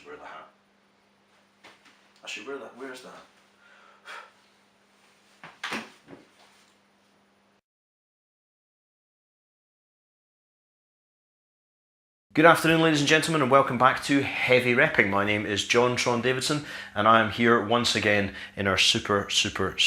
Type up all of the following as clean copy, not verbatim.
should wear the hat. I should wear that. Where's that? Good afternoon, ladies and gentlemen, and welcome back to Heavy Repping. My name is John Tron Davidson, and I am here once again in our super secret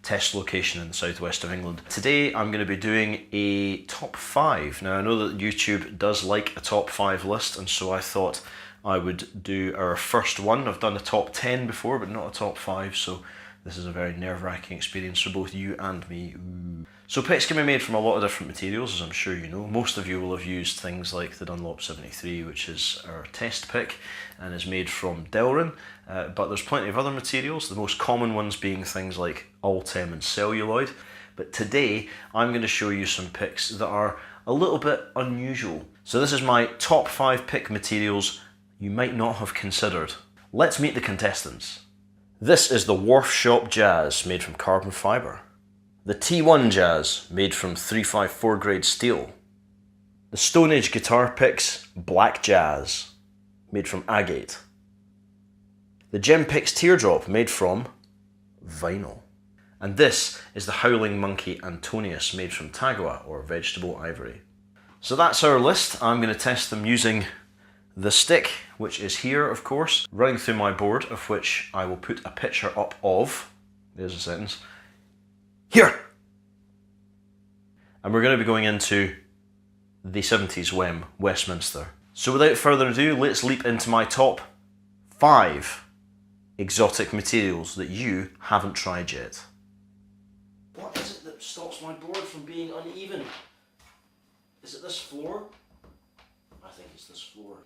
test location in the southwest of England. Today I'm going to be doing a top 5. Now I know that YouTube does like a top 5 list, and so I thought I would do our first one. I've done a top 10 before, but not a top 5, so this is a very nerve-wracking experience for both you and me. Ooh. So picks can be made from a lot of different materials, as I'm sure you know. Most of you will have used things like the Dunlop 73, which is our test pick, and is made from Delrin, but there's plenty of other materials, the most common ones being things like Ultem and Celluloid. But today, I'm going to show you some picks that are a little bit unusual. So this is my top 5 pick materials you might not have considered. Let's meet the contestants. This is the Worf Shop Jazz, made from carbon fibre. The T1 Jazz, made from 354 grade steel. The Stone Age Guitar Picks Black Jazz, made from Agate. The Picks Teardrop, made from vinyl. And this is the Howling Monkey Antonius, made from Tagua, or vegetable ivory. So that's our list. I'm going to test them using the stick, which is here, of course, running through my board, of which I will put a picture up of. There's a sentence. Here! And we're going to be going into the 70s WEM, Westminster. So without further ado, let's leap into my top 5 exotic materials that you haven't tried yet. What is it that stops my board from being uneven? Is it this floor? I think it's this floor.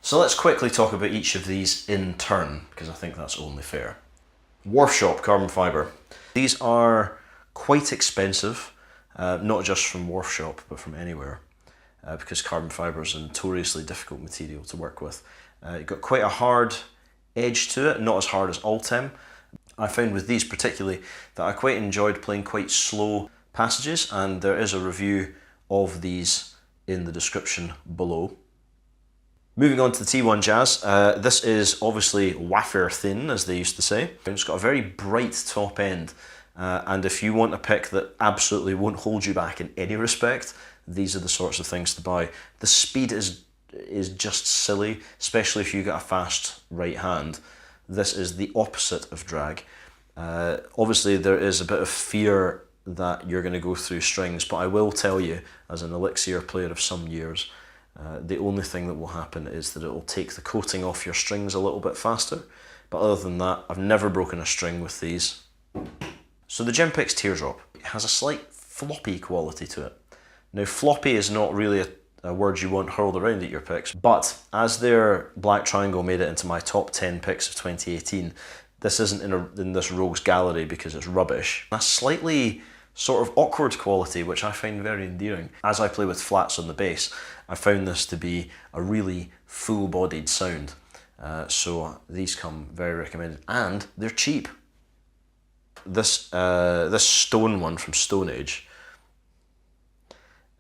So let's quickly talk about each of these in turn, because I think that's only fair. Worf Shop carbon fibre. These are quite expensive, not just from Worf Shop, but from anywhere, because carbon fibre is a notoriously difficult material to work with. It's got quite a hard edge to it, not as hard as Ultem. I found with these particularly that I quite enjoyed playing quite slow passages, and there is a review of these in the description below. Moving on to the T1 Jazz, this is obviously wafer thin, as they used to say. It's got a very bright top end, and if you want a pick that absolutely won't hold you back in any respect, these are the sorts of things to buy. The speed is just silly, especially if you get a fast right hand. This is the opposite of drag. Obviously there is a bit of fear that you're going to go through strings, but I will tell you, as an Elixir player of some years, the only thing that will happen is that it will take the coating off your strings a little bit faster. But other than that, I've never broken a string with these. So the Picks Teardrop has a slight floppy quality to it. Now floppy is not really words you want hurled around at your picks. But as their Black Triangle made it into my top 10 picks of 2018, this isn't in this rogues gallery because it's rubbish. A slightly sort of awkward quality, which I find very endearing. As I play with flats on the bass, I found this to be a really full-bodied sound. So these come very recommended, and they're cheap. This stone one from Stone Age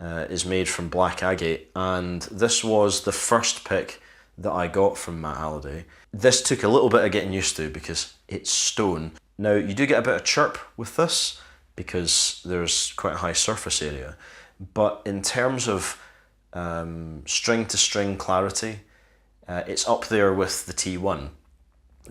is made from black agate, and this was the first pick that I got from Matt Halliday. This took a little bit of getting used to because it's stone. Now you do get a bit of chirp with this because there's quite a high surface area, but in terms of string to string clarity, it's up there with the T1,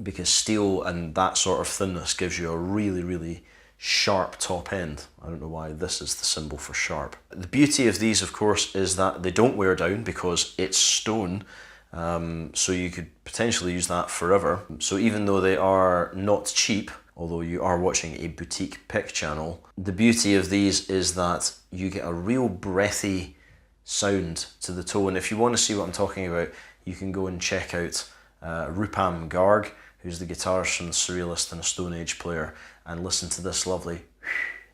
because steel and that sort of thinness gives you a really, really sharp top end. I don't know why this is the symbol for sharp. The beauty of these, of course, is that they don't wear down because it's stone, so you could potentially use that forever. So even though they are not cheap, although you are watching a boutique pick channel, the beauty of these is that you get a real breathy sound to the toe. And if you want to see what I'm talking about, you can go and check out Rupam Garg, who's the guitarist from the Surrealist and a Stone Age player, and listen to this lovely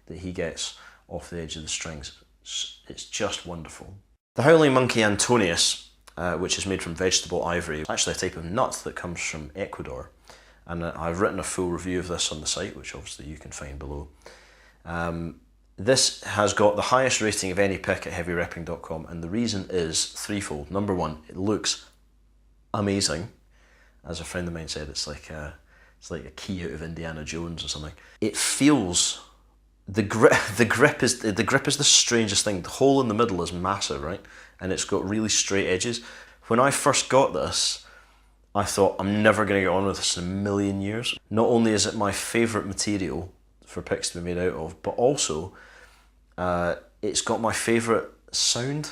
that he gets off the edge of the strings. It's just wonderful. The Howling Monkey Antonius, which is made from vegetable ivory, is actually a type of nut that comes from Ecuador. And I've written a full review of this on the site, which obviously you can find below. This has got the highest rating of any pick at heavyrepping.com, and the reason is threefold. Number one, it looks amazing. As a friend of mine said, it's like a key out of Indiana Jones or something. It feels, the grip is the strangest thing. The hole in the middle is massive, right? And it's got really straight edges. When I first got this, I thought, I'm never going to get on with this in a million years. Not only is it my favourite material for picks to be made out of, but also it's got my favourite sound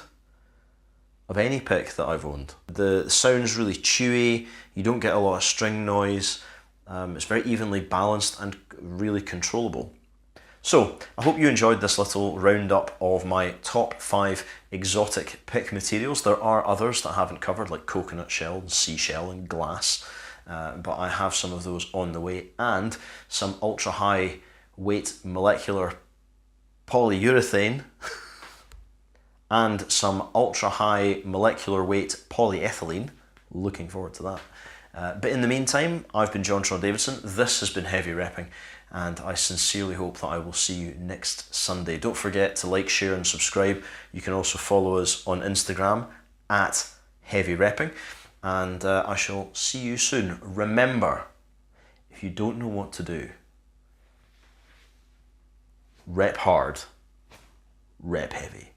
of any pick that I've owned. The sound's really chewy, you don't get a lot of string noise, it's very evenly balanced and really controllable. So, I hope you enjoyed this little roundup of my top 5 exotic pick materials. There are others that I haven't covered, like coconut shell, and seashell and glass, but I have some of those on the way, and some ultra high weight molecular polyurethane and some ultra high molecular weight polyethylene. Looking forward to that. But in the meantime, I've been John Tron Davidson. This has been Heavy Repping, and I sincerely hope that I will see you next Sunday. Don't forget to like, share and subscribe. You can also follow us on Instagram at Heavy Repping, and I shall see you soon. Remember, if you don't know what to do, rep hard, rep heavy.